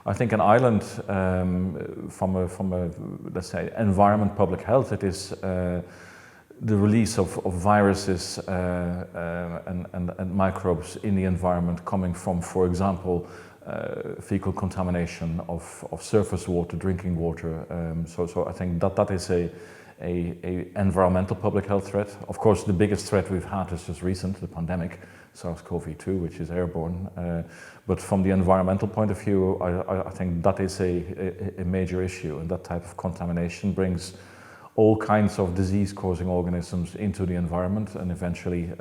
I think in Ireland, from a let's say environment, public health, it is the release of viruses and microbes in the environment coming from, for example, fecal contamination of surface water, drinking water. So I think that is a environmental public health threat. Of course, the biggest threat we've had is just recent, the pandemic, SARS-CoV-2, which is airborne. But from the environmental point of view, I think that is a major issue, and that type of contamination brings all kinds of disease-causing organisms into the environment and eventually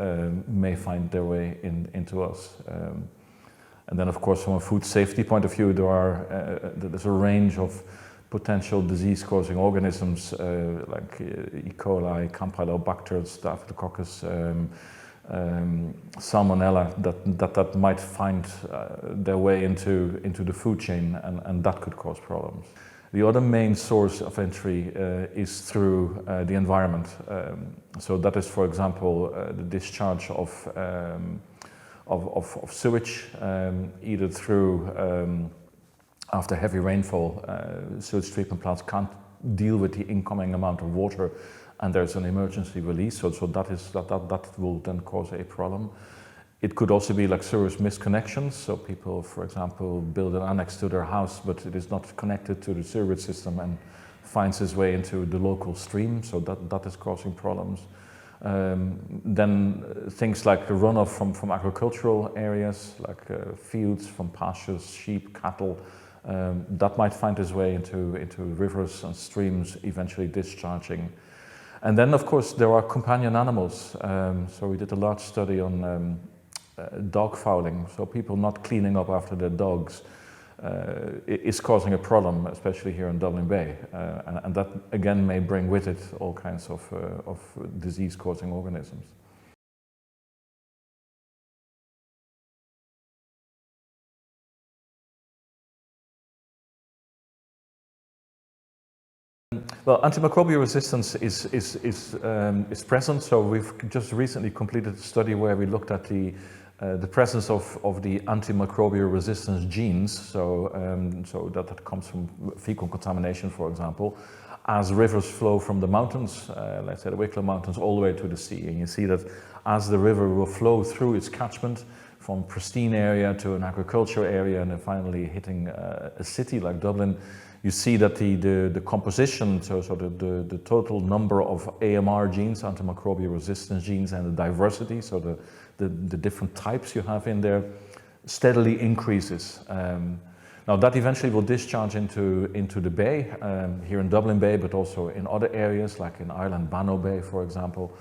may find their way into us. And then, of course, from a food safety point of view, there's a range of potential disease-causing organisms like E. coli, Campylobacter, Staphylococcus, Salmonella that might find their way into the food chain, and that could cause problems. The other main source of entry is through the environment. So that is, for example, the discharge of sewage, either through after heavy rainfall, sewage treatment plants can't deal with the incoming amount of water, and there's an emergency release. So that will then cause a problem. It could also be like sewage misconnections. So people, for example, build an annex to their house, but it is not connected to the sewage system and finds its way into the local stream. So that is causing problems. Then things like runoff from agricultural areas, like fields, from pastures, sheep, cattle, that might find its way into rivers and streams, eventually discharging. And then, of course, there are companion animals. So we did a large study on dog fouling, so people not cleaning up after their dogs is causing a problem, especially here in Dublin Bay. And that, again, may bring with it all kinds of disease-causing organisms. Well, antimicrobial resistance is present. So we've just recently completed a study where we looked at the presence of the antimicrobial resistance genes. So that comes from fecal contamination, for example, as rivers flow from the mountains, let's say the Wicklow Mountains, all the way to the sea. And you see that as the river will flow through its catchment from pristine area to an agriculture area and then finally hitting a city like Dublin, you see that the composition, so the total number of AMR genes, antimicrobial resistance genes, and the diversity, so the different types you have in there, steadily increases. Now that eventually will discharge into the bay, here in Dublin Bay, but also in other areas, like in Ireland, Bannow Bay, for example.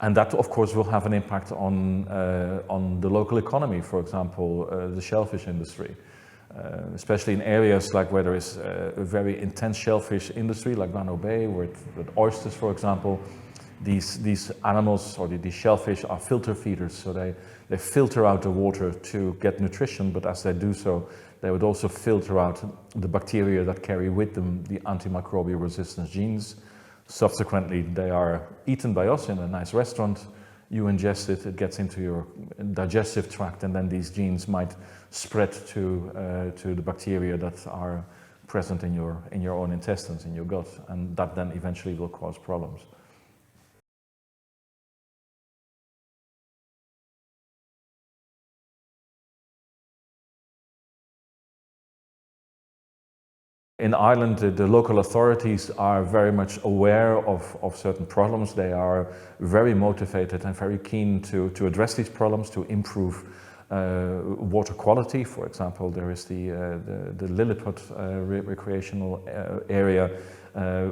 And that, of course, will have an impact on the local economy, for example, the shellfish industry. Especially in areas like where there is a very intense shellfish industry, like Bannow Bay, with oysters, for example. These animals, or these shellfish, are filter feeders, so they filter out the water to get nutrition, but as they do so, they would also filter out the bacteria that carry with them the antimicrobial resistance genes. Subsequently, they are eaten by us in a nice restaurant. You ingest it, it gets into your digestive tract, and then these genes might spread to the bacteria that are present in your own intestines, in your gut, and that then eventually will cause problems. In Ireland, the local authorities are very much aware of certain problems. They are very motivated and very keen to address these problems, to improve water quality. For example, there is the Lilliput recreational area,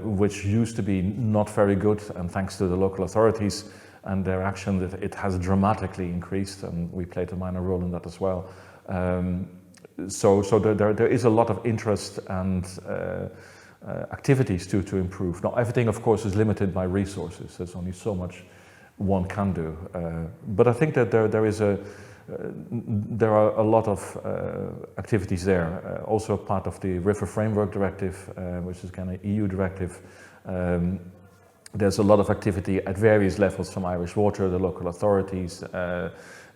which used to be not very good, and thanks to the local authorities and their action, it has dramatically increased, and we played a minor role in that as well. So there is a lot of interest and activities to improve. Now, everything, of course, is limited by resources. There's only so much one can do. But I think that there are a lot of activities there. Also part of the River Framework Directive, which is kind of EU directive, there's a lot of activity at various levels from Irish Water, the local authorities, the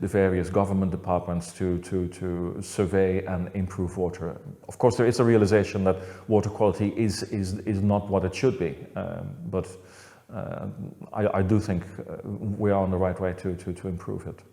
various government departments to survey and improve water. Of course, there is a realization that water quality is not what it should be, but I do think we are on the right way to improve it.